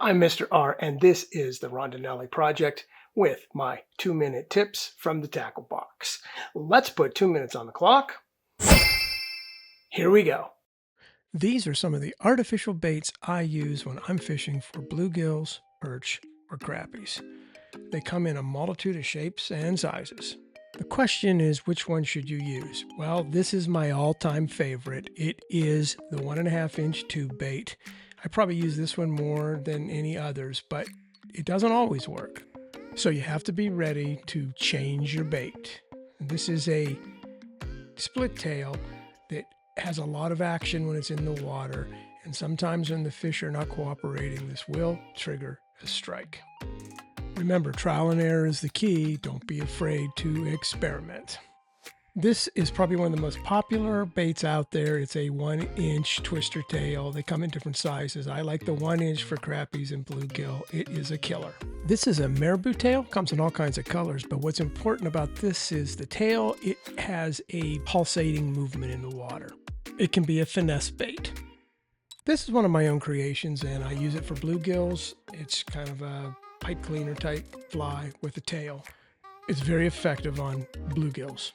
I'm Mr. R, and this is the Rondinelli Project with my 2-minute tips from the tackle box. Let's put 2 minutes on the clock. Here we go. These are some of the artificial baits I use when I'm fishing for bluegills, perch, or crappies. They come in a multitude of shapes and sizes. The question is, which one should you use? Well, this is my all-time favorite. It is the 1.5-inch tube bait. I probably use this one more than any others, but it doesn't always work. So you have to be ready to change your bait. This is a split tail that has a lot of action when it's in the water, and sometimes when the fish are not cooperating, this will trigger a strike. Remember, trial and error is the key. Don't be afraid to experiment. This is probably one of the most popular baits out there. It's a 1-inch twister tail. They come in different sizes. I like the 1-inch for crappies and bluegill. It is a killer. This is a marabou tail. Comes in all kinds of colors, but what's important about this is the tail. It has a pulsating movement in the water. It can be a finesse bait. This is one of my own creations, and I use it for bluegills. It's kind of a pipe cleaner type fly with a tail. It's very effective on bluegills.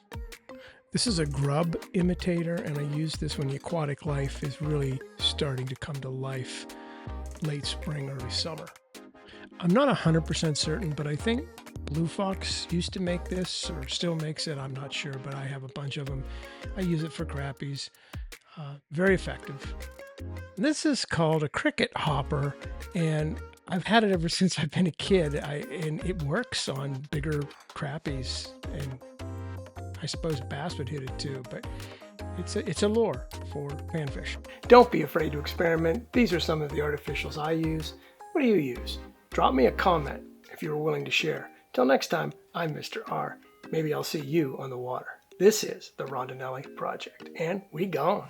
This is a grub imitator, and I use this when the aquatic life is really starting to come to life late spring, early summer. I'm not 100% certain, but I think Blue Fox used to make this or still makes it. I'm not sure, but I have a bunch of them. I use it for crappies. Very effective. This is called a cricket hopper, and I've had it ever since I've been a kid, and it works on bigger crappies, and I suppose bass would hit it too, but it's a lure for panfish. Don't be afraid to experiment. These are some of the artificials I use. What do you use? Drop me a comment if you're willing to share. Till next time, I'm Mr. R. Maybe I'll see you on the water. This is the Rondinelli Project, and we gone.